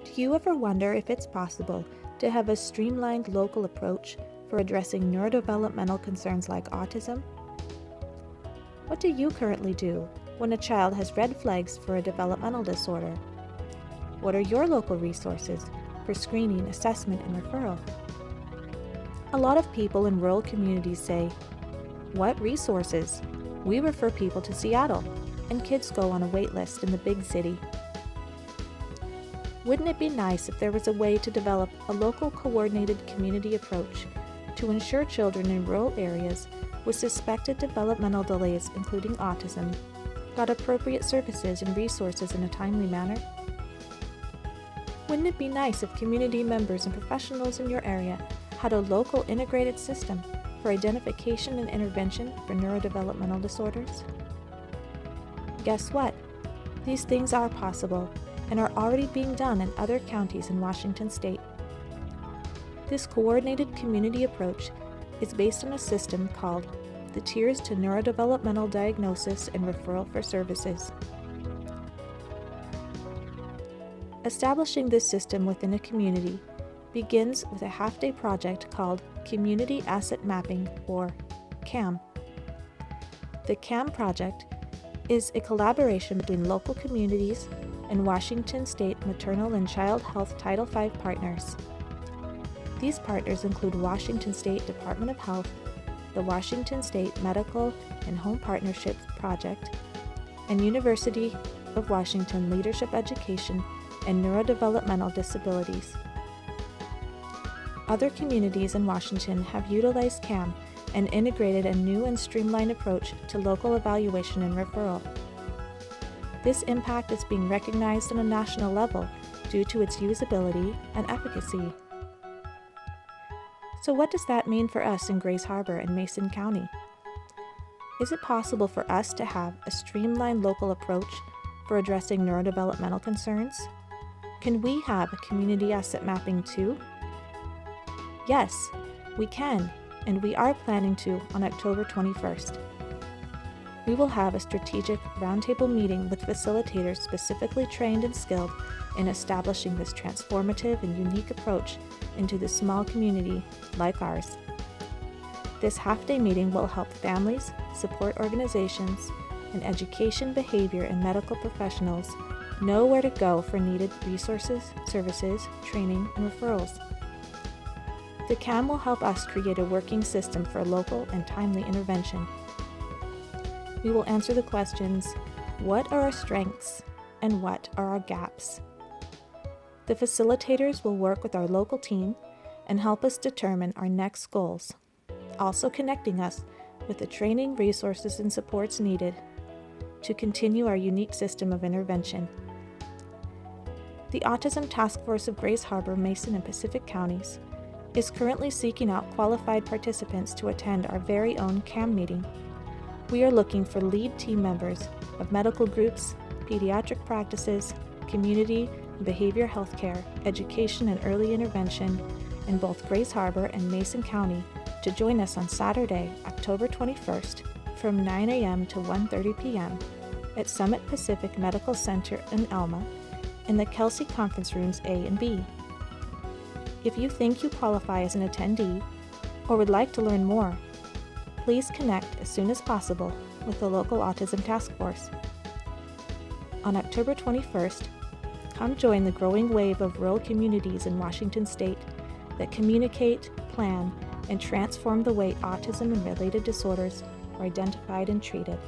Do you ever wonder if it's possible to have a streamlined local approach for addressing neurodevelopmental concerns like autism? What do you currently do when a child has red flags for a developmental disorder? What are your local resources for screening, assessment, and referral? A lot of people in rural communities say, "What resources? We refer people to Seattle, and kids go on a wait list in the big city." Wouldn't it be nice if there was a way to develop a local coordinated community approach to ensure children in rural areas with suspected developmental delays, including autism, got appropriate services and resources in a timely manner? Wouldn't it be nice if community members and professionals in your area had a local integrated system for identification and intervention for neurodevelopmental disorders? Guess what? These things are possible and are already being done in other counties in Washington state. This coordinated community approach is based on a system called the Tiers to Neurodevelopmental Diagnosis and Referral for Services. Establishing this system within a community begins with a half-day project called Community Asset Mapping, or CAM. The CAM project is a collaboration between local communities and Washington State Maternal and Child Health Title V partners. These partners include Washington State Department of Health, the Washington State Medical and Home Partnerships Project, and University of Washington Leadership Education and Neurodevelopmental Disabilities. Other communities in Washington have utilized CAM and integrated a new and streamlined approach to local evaluation and referral. This impact is being recognized on a national level due to its usability and efficacy. So what does that mean for us in Grays Harbor and Mason County? Is it possible for us to have a streamlined local approach for addressing neurodevelopmental concerns? Can we have a community asset mapping too? Yes, we can, and we are planning to on October 21st. We will have a strategic roundtable meeting with facilitators specifically trained and skilled in establishing this transformative and unique approach into the small community like ours. This half-day meeting will help families, support organizations, and education, behavior, and medical professionals know where to go for needed resources, services, training, and referrals. The CAM will help us create a working system for local and timely intervention. We will answer the questions, what are our strengths and what are our gaps? The facilitators will work with our local team and help us determine our next goals, also connecting us with the training, resources, and supports needed to continue our unique system of intervention. The Autism Task Force of Grays Harbor, Mason, and Pacific Counties is currently seeking out qualified participants to attend our very own CAM meeting. We are looking for lead team members of medical groups, pediatric practices, community and behavior health care, education and early intervention in both Grays Harbor and Mason County to join us on Saturday, October 21st from 9 a.m. to 1:30 p.m. at Summit Pacific Medical Center in Elma in the Kelsey Conference Rooms A and B. If you think you qualify as an attendee or would like to learn more, please connect as soon as possible with the local Autism Task Force. On October 21st, come join the growing wave of rural communities in Washington state that communicate, plan, and transform the way autism and related disorders are identified and treated.